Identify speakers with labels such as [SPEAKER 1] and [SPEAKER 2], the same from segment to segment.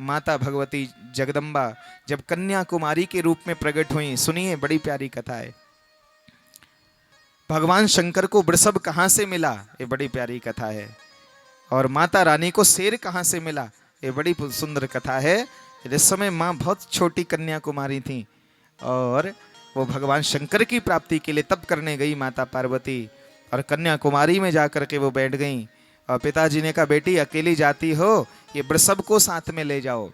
[SPEAKER 1] माता भगवती जगदम्बा जब कन्याकुमारी के रूप में प्रकट हुई। सुनिए, बड़ी प्यारी कथा है। भगवान शंकर को वृषभ कहाँ से मिला, ये बड़ी प्यारी कथा है। और माता रानी को शेर कहाँ से मिला, ये बड़ी सुंदर कथा है। जिस समय माँ बहुत छोटी कन्याकुमारी थी और वो भगवान शंकर की प्राप्ति के लिए तप करने गई माता पार्वती, और कन्याकुमारी में जाकर के वो बैठ गई। और पिताजी ने कहा, बेटी अकेली जाती हो, ये वृषभ को साथ में ले जाओ।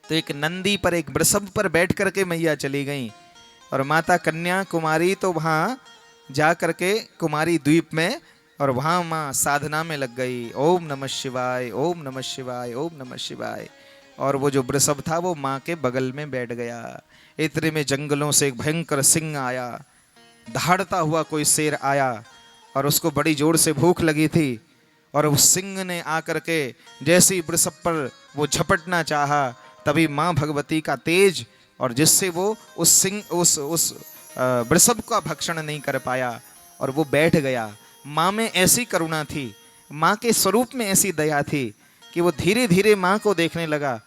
[SPEAKER 1] तो एक नंदी पर, एक वृषभ पर बैठ करके मैया चली गई। और माता कन्याकुमारी तो वहाँ जा करके कुमारी द्वीप में, और वहाँ माँ साधना में लग गई। ओम नमः शिवाय, ओम नमः शिवाय, ओम नमः शिवाय। और वो जो वृषभ था वो माँ के बगल में बैठ गया। इतने में जंगलों से एक भयंकर सिंह आया, दहाड़ता हुआ कोई शेर आया, और उसको बड़ी जोर से भूख लगी थी। और उस सिंह ने आकर के जैसे ही वृषभ पर वो झपटना चाहा, तभी माँ भगवती का तेज, और जिससे वो उस सिंह उस वृषभ का भक्षण नहीं कर पाया, और वो बैठ गया। माँ में ऐसी करुणा थी, माँ के स्वरूप में ऐसी दया थी कि वो धीरे धीरे माँ को देखने लगा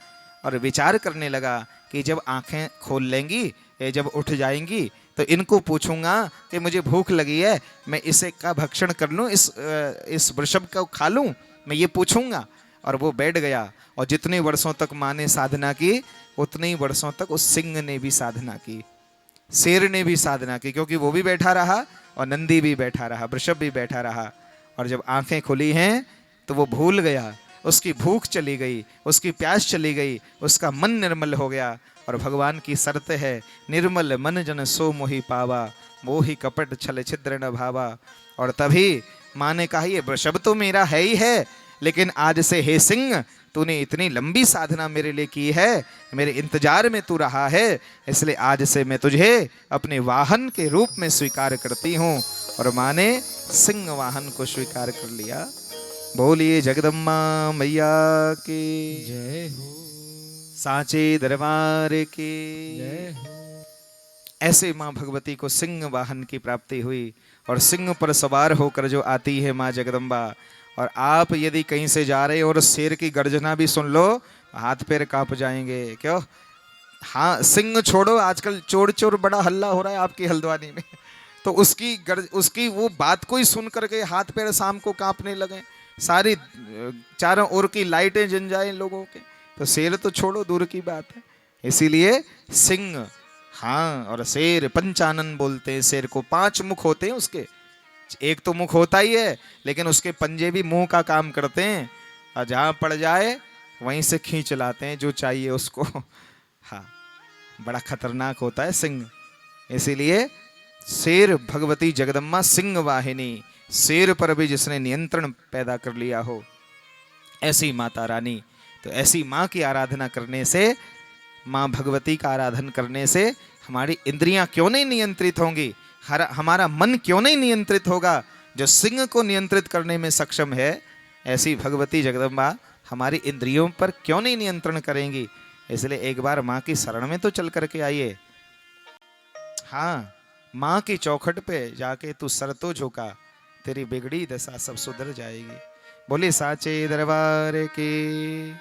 [SPEAKER 1] और विचार करने लगा कि जब आंखें खोल लेंगी, जब उठ जाएंगी, तो इनको पूछूंगा कि मुझे भूख लगी है, मैं इसे का भक्षण कर लूं, इस वृषभ को खा लूं, मैं ये पूछूंगा। और वो बैठ गया। और जितने वर्षों तक माँ ने साधना की, उतने ही वर्षों तक उस सिंह ने भी साधना की, शेर ने भी साधना की, क्योंकि वो भी बैठा रहा और नंदी भी बैठा रहा, वृषभ भी बैठा रहा। और जब आंखें खुली हैं तो वो भूल गया, उसकी भूख चली गई, उसकी प्यास चली गई, उसका मन निर्मल हो गया। और भगवान की शर्त है, निर्मल मन जन सो मोहि पावा, मोहि कपट छल छिद्र न भावा। और तभी माँ ने कहा, ये वृषभ तो मेरा है ही है, लेकिन आज से हे सिंह, तूने इतनी लंबी साधना मेरे लिए की है, मेरे इंतजार में तू रहा है, इसलिए आज से मैं तुझे अपने वाहन के रूप में स्वीकार करती हूँ। और माँ ने सिंह वाहन को स्वीकार कर लिया। बोलिए जगदम्बा मैया की
[SPEAKER 2] जय हो,
[SPEAKER 1] सांचे दरबार की
[SPEAKER 2] जय हो।
[SPEAKER 1] ऐसे माँ भगवती को सिंह वाहन की प्राप्ति हुई। और सिंह पर सवार होकर जो आती है माँ जगदम्बा, और आप यदि कहीं से जा रहे हो और शेर की गर्जना भी सुन लो, हाथ पैर कांप जाएंगे। क्यों? हाँ, सिंह छोड़ो, आजकल चोर चोर बड़ा हल्ला हो रहा है आपकी हल्द्वानी में, तो उसकी वो बात को ही सुन करके हाथ पैर शाम को कांपने लगे, सारी चारों ओर की लाइटें जल जाए लोगों के। तो शेर तो छोड़ो, दूर की बात है। इसीलिए सिंह, हाँ, और शेर पंचानन बोलते हैं। शेर को 5 मुख होते हैं उसके, एक तो मुख होता ही है, लेकिन उसके पंजे भी मुंह का काम करते हैं, और जहां पड़ जाए वहीं से खींच लाते हैं जो चाहिए उसको। हाँ, बड़ा खतरनाक होता है सिंह। इसीलिए शेर भगवती जगदम्बा सिंह वाहिनी, शेर पर भी जिसने नियंत्रण पैदा कर लिया हो, ऐसी माता रानी। तो ऐसी माँ की आराधना करने से, माँ भगवती का आराधन करने से हमारी इंद्रियां क्यों नहीं नियंत्रित होंगी, हमारा मन क्यों नहीं नियंत्रित होगा, जो सिंह को नियंत्रित करने में सक्षम है, ऐसी भगवती जगदम्बा हमारी इंद्रियों पर क्यों नहीं नियंत्रण करेंगी। इसलिए एक बार माँ की शरण में तो चल करके आइए। हाँ, माँ की चौखट पे जाके तू सर तो झुका, तेरी बिगड़ी दशा सब सुधर जाएगी। बोले साचे दरबार की।